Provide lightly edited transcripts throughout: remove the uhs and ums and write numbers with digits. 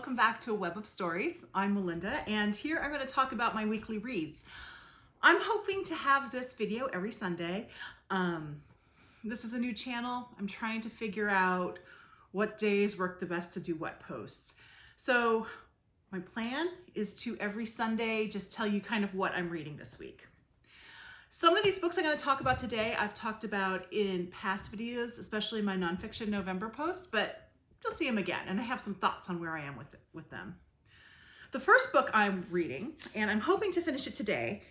welcome back to A Web of Stories. I'm Melinda, and here I'm going to talk about my weekly reads. I'm hoping to have this video every Sunday. This is a new channel. I'm trying to figure out what days work the best to do what posts. So my plan is to every Sunday just tell you kind of what I'm reading this week. Some of these books I'm going to talk about today, I've talked about in past videos, especially my nonfiction November post, but you'll see them again, and I have some thoughts on where I am with them. The first book I'm reading, and I'm hoping to finish it today,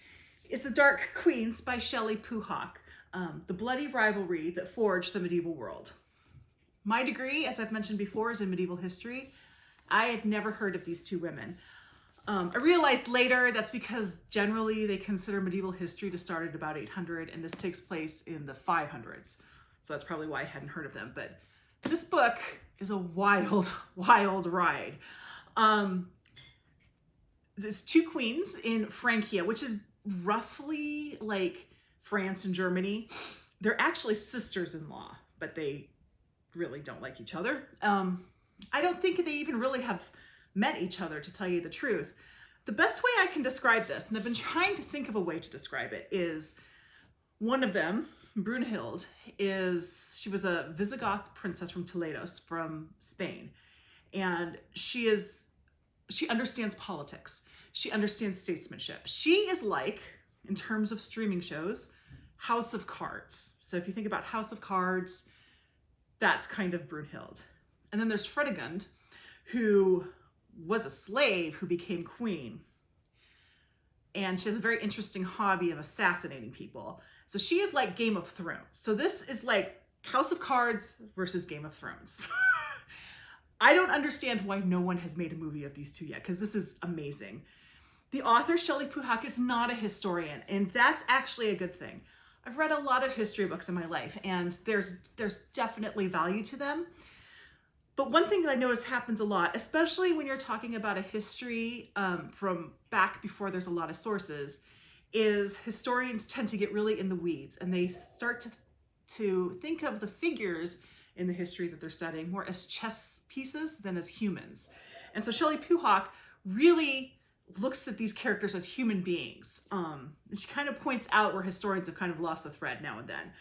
is The Dark Queens by Shelley Puhak, the bloody rivalry that forged the medieval world. My degree, as I've mentioned before, is in medieval history. I had never heard of these two women. I realized later that's because generally they consider medieval history to start at about 800, and this takes place in the 500s. So that's probably why I hadn't heard of them. But this book is a wild, wild ride. There's two queens in Francia, which is roughly like France and Germany. They're actually sisters-in-law, but they really don't like each other. I don't think they even really have met each other, to tell you the truth. The best way I can describe this, and I've been trying to think of a way to describe it, is one of them, Brunhild, she was a Visigoth princess from Toledo, from Spain. And she understands politics. She understands statesmanship. She is like, in terms of streaming shows, House of Cards. So if you think about House of Cards, that's kind of Brunhild. And then there's Fredegund, who was a slave who became queen. And she has a very interesting hobby of assassinating people. So she is like Game of Thrones. So this is like House of Cards versus Game of Thrones. I don't understand why no one has made a movie of these two yet, because this is amazing. The author, Shelley Puhak, is not a historian, and that's actually a good thing. I've read a lot of history books in my life, and there's definitely value to them. But one thing that I notice happens a lot, especially when you're talking about a history from back before there's a lot of sources, is historians tend to get really in the weeds, and they start to think of the figures in the history that they're studying more as chess pieces than as humans. And so Shelley Puhak really looks at these characters as human beings. She kind of points out where historians have kind of lost the thread now and then.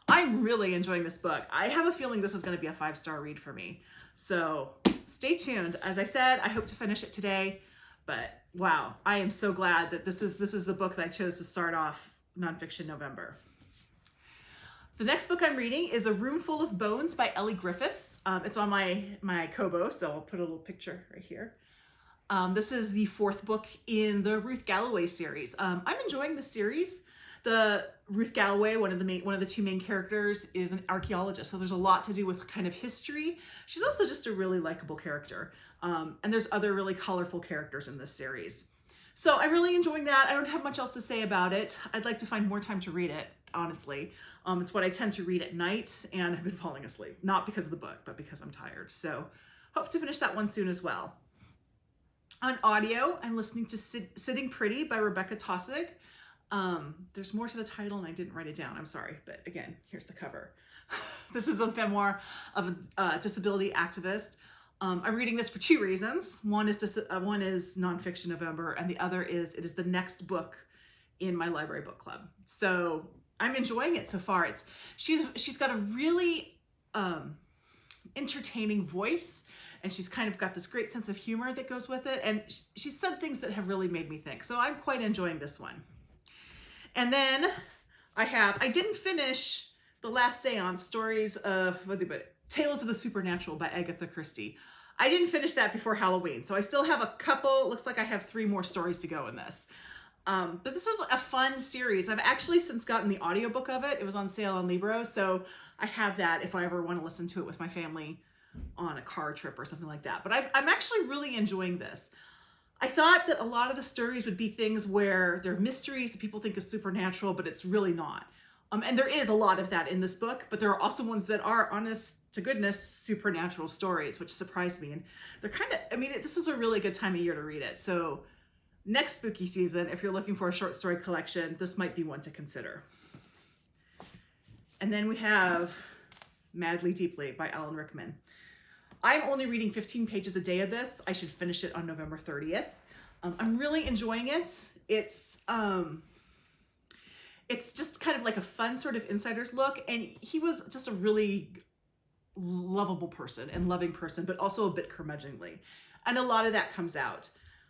I'm really enjoying this book. I have a feeling this is going to be a 5-star read for me. So stay tuned. As I said, I hope to finish it today, but wow, I am so glad that this is the book that I chose to start off nonfiction November. The next book I'm reading is A Room Full of Bones by Elly Griffiths. It's on my Kobo, so I'll put a little picture right here. This is the 4th book in the Ruth Galloway series. I'm enjoying the series. The Ruth Galloway, one of the two main characters, is an archaeologist, so there's a lot to do with kind of history. She's also just a really likable character, and there's other really colorful characters in this series. So I'm really enjoying that. I don't have much else to say about it. I'd like to find more time to read it, honestly. It's what I tend to read at night, and I've been falling asleep. Not because of the book, but because I'm tired. So hope to finish that one soon as well. On audio, I'm listening to Sitting Pretty by Rebekah Taussig. There's more to the title and I didn't write it down. I'm sorry, but again, here's the cover. This is a memoir of a disability activist. I'm reading this for 2 reasons. One is nonfiction November, and the other is it is the next book in my library book club. So I'm enjoying it so far. She's got a really entertaining voice, and she's kind of got this great sense of humor that goes with it, and she said things that have really made me think. So I'm quite enjoying this one. And then I didn't finish The Last Seance, Tales of the Supernatural by Agatha Christie. I didn't finish that before Halloween, so I still have a couple, looks like I have 3 more stories to go in this. But this is a fun series. I've actually since gotten the audiobook of it. It was on sale on Libro, so I have that if I ever want to listen to it with my family on a car trip or something like that. But I'm actually really enjoying this. I thought that a lot of the stories would be things where they're mysteries that people think is supernatural, but it's really not. And there is a lot of that in this book, but there are also ones that are, honest to goodness, supernatural stories, which surprised me. And they're this is a really good time of year to read it. So next spooky season, if you're looking for a short story collection, this might be one to consider. And then we have Madly Deeply by Rickman. I'm only reading 15 pages a day of this. I should finish it on November 30th. I'm really enjoying it. It's just kind of like a fun sort of insider's look. And he was just a really lovable person and loving person, but also a bit curmudgeonly. And a lot of that comes out.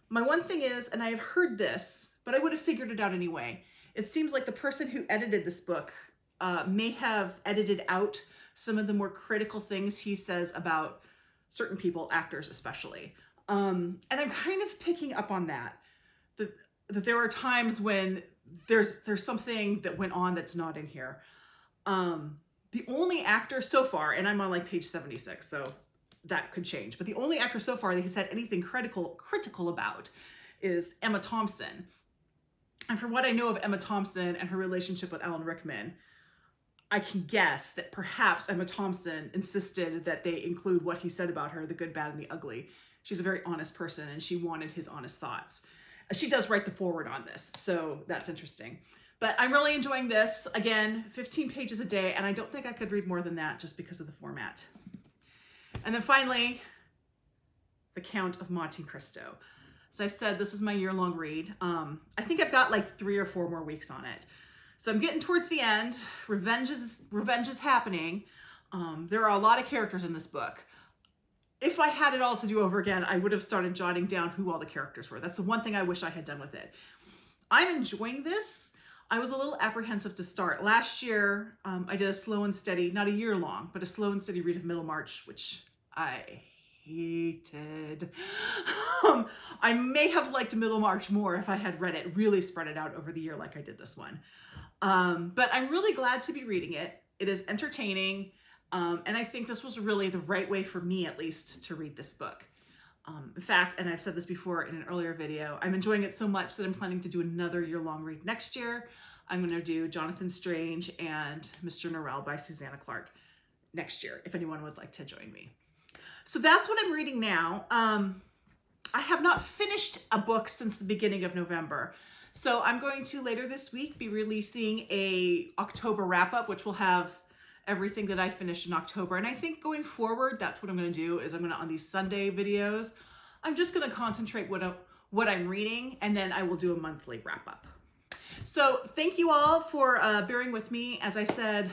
My one thing is, and I have heard this, but I would have figured it out anyway. It seems like the person who edited this book may have edited out some of the more critical things he says about certain people, actors especially. And I'm kind of picking up on that there are times when there's something that went on that's not in here. The only actor so far, and I'm on like page 76, so that could change, but the only actor so far that he's had anything critical about is Emma Thompson. And from what I know of Emma Thompson and her relationship with Alan Rickman, I can guess that perhaps Emma Thompson insisted that they include what he said about her, the good, bad, and the ugly. She's a very honest person, and she wanted his honest thoughts. She does write the foreword on this, so that's interesting. But I'm really enjoying this. Again, 15 pages a day, and I don't think I could read more than that just because of the format. And then finally, The Count of Monte Cristo. As I said, this is my year-long read. I think I've got like 3 or 4 more weeks on it. So I'm getting towards the end. Revenge is happening. There are a lot of characters in this book. If I had it all to do over again, I would have started jotting down who all the characters were. That's the one thing I wish I had done with it. I'm enjoying this. I was a little apprehensive to start. Last year, I did a slow and steady, not a year long, but a slow and steady read of Middlemarch, which I hated. I may have liked Middlemarch more if I had read it, really spread it out over the year like I did this one. But I'm really glad to be reading it. It is entertaining. And I think this was really the right way for me, at least, to read this book. In fact, and I've said this before in an earlier video, I'm enjoying it so much that I'm planning to do another year-long read next year. I'm going to do Jonathan Strange and Mr. Norrell by Susanna Clarke next year, if anyone would like to join me. So that's what I'm reading now. I have not finished a book since the beginning of November. So I'm going to later this week be releasing a October wrap-up, which will have everything that I finished in October. And I think going forward, that's what I'm going to do, is I'm going to, on these Sunday videos, I'm just going to concentrate what I'm reading, and then I will do a monthly wrap-up. So thank you all for bearing with me. As I said,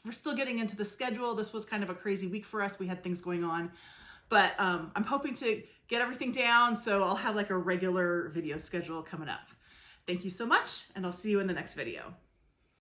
we're still getting into the schedule. This was kind of a crazy week for us. We had things going on, but I'm hoping to get everything down, so I'll have like a regular video schedule coming up. Thank you so much, and I'll see you in the next video.